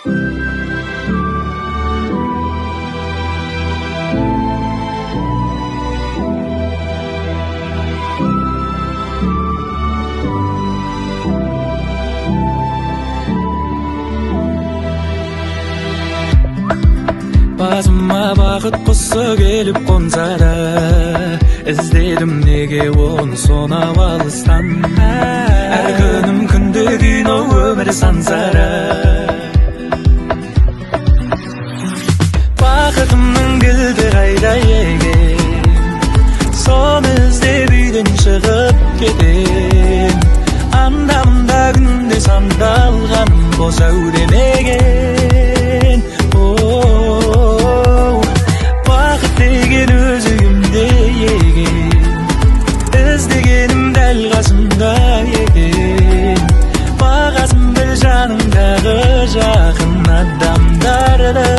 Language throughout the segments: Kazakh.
Басыма бақыт құсы келіп қонса да, іздедім неге оны сонау алыстан. Әр күнім күнде кино, өмір сансара. Бақытымның кілті қайда екен, соны іздеп үйден шығып кетем. Анда-мында күнде сандалған бос әуремеген. Бақыт деген өзі кімде екен, іздегенім дәл қасымда екен. Бағасын біл жаныңдағы жақын адамдардың.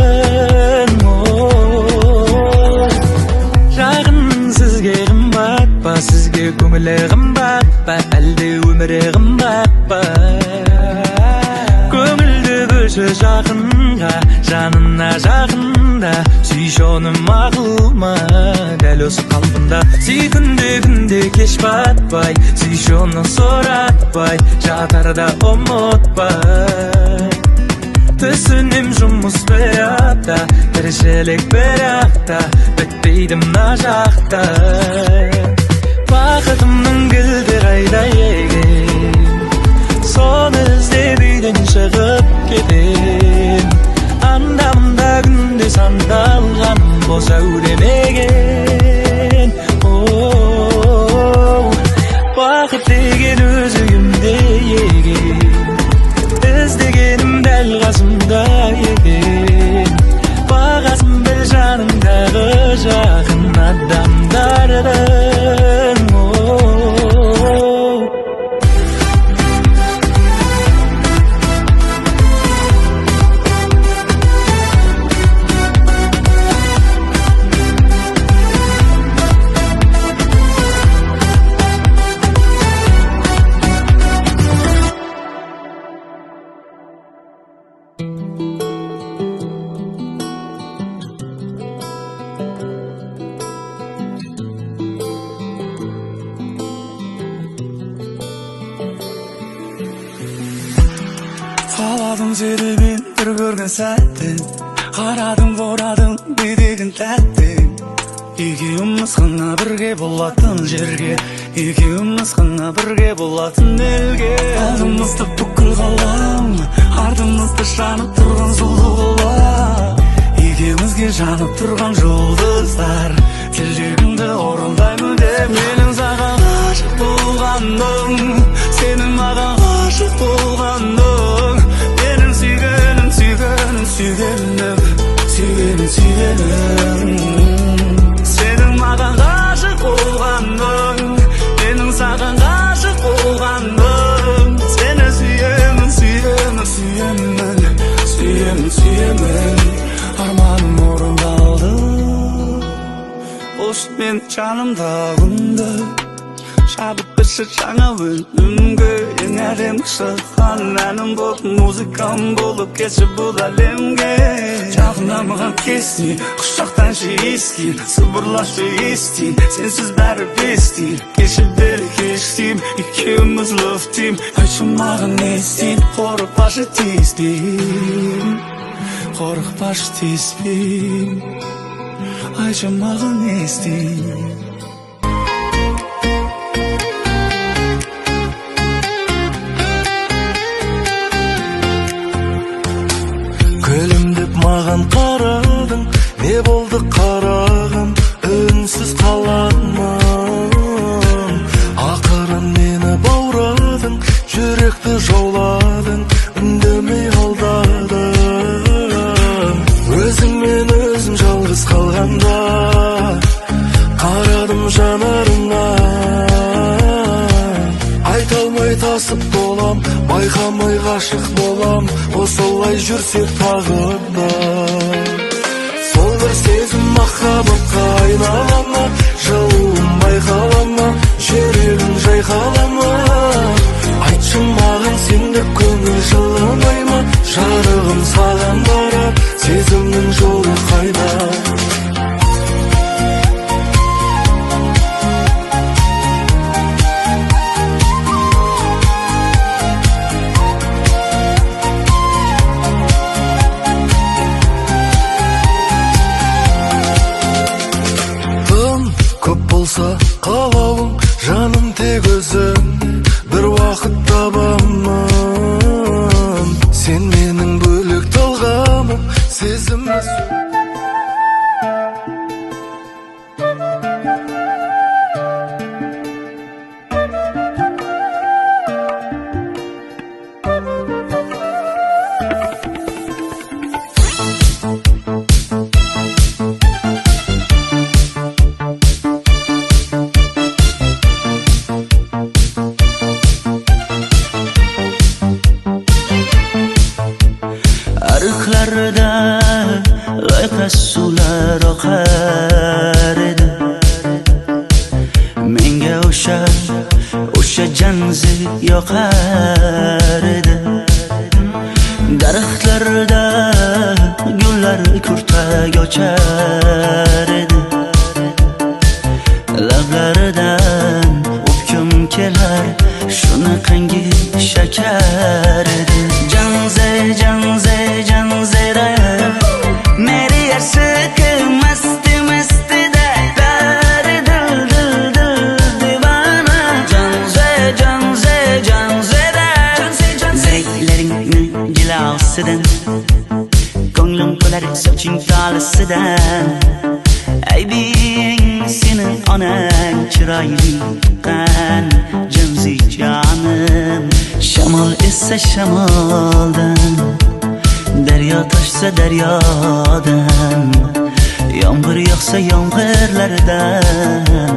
Жақын сізге қымбат па, сізге көңілі қымбат па, әлде өмірі қымбат па? Көңілді бөлші жақынға, жанына жақында, сүйші оны мақұл ма дәл осы қалпында. Сүй күнде кеш батпай, сүйші оны соратпай, жатарда ұмытпай. Түсінем жұмыс біrakta, тіршілік біrakta, бітпейді мына жақта. Бақытымның кілті қайда екен, соны іздеп үйден шығып кетем. Анда-мында күнде сандалған бос әуремеген. Бақыт деген өзі кімде екен, іздегенім дәл қасымда екен. Бағасын біл жаныңдағы жақын адамдардың. Қаладым сені мен бір көрген сәттен, қарадым борадым бедеген тәттен. Екеуміз ғана бірге болатын жерге, екеуміз ғана бірге болатын елге. Алдымызды бүкіл қалам, артымызды жанып тұрған сұлу қала. Екеумізге жанып тұрған жұлдыздар, тілегіңді орындаймын деп. Менің саған ғашық болғаным, сенің маған ғашық болғаның. Менің сүйгенім, сүйгенім, сүйгенім, сүйгенім, сүйгенім. Сенің маған ғашық болғаның, менің саған ғашық болғаным. Сені сүйемін, сүйемін, сүйемін, сүйемін, сүйемін. Арманым орындалды, осы мен жанымда күнді. Шабыт берші жаңа өнімге, ең әдемі шыққан әнім болып, музыкам болып кетші бұл әлемге. Жақында маған кестін, құшақтаншы естін, сыбырлашы естін, сенсіз бәрі бестін. Кеші бері кештім, екеуміз лөфтім, айтшы маған не істейін, қорықпашы тиіспейін, қорықпашы тиіспейін, айтшы маған не істейін. Күлімдеп маған қарадың, не болды қарағым, үнсіз қаламын. Ақырын мені баурадың, жүректі жауладың, үндемей алдадың. Өзіңмен өзім жалғыз қалғанда, қарадым жанарыңа. Айта алмай тасып болам, байқамай ғашық болам, осылай жүрсек тағы да. Сол бір сезім махаббатқа айнала ма, жылуым байқала ма, жүрегім жайқала ма? Айтшы маған сендік көңіл жыламай ма, жарығым саған sezimni Arıqlarda g'ayqas suvlar oqar edi. Menga o'sha janzi yoqar edi. Daraxtlarda gullar kurtak ochar edi. Lablaridan o'pkim kelar, shunaqangi shakar edi. Janze मेरी अशक मस्त मस्त दर दिल दिल दिल दीवाना zevkleringni jilosidan ko'nglim qolar soching tolisidan aybing seni onang chiroyli qan janzi jonim shamol essa shamoldan daryo toshsa daryodan yomg'ir yog'sa yomg'irlardan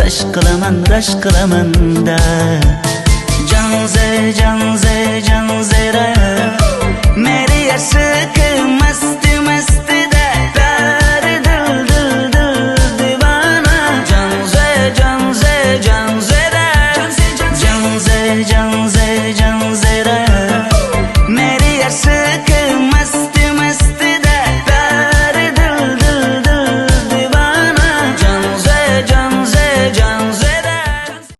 rashk qilaman da janze ra meri ashq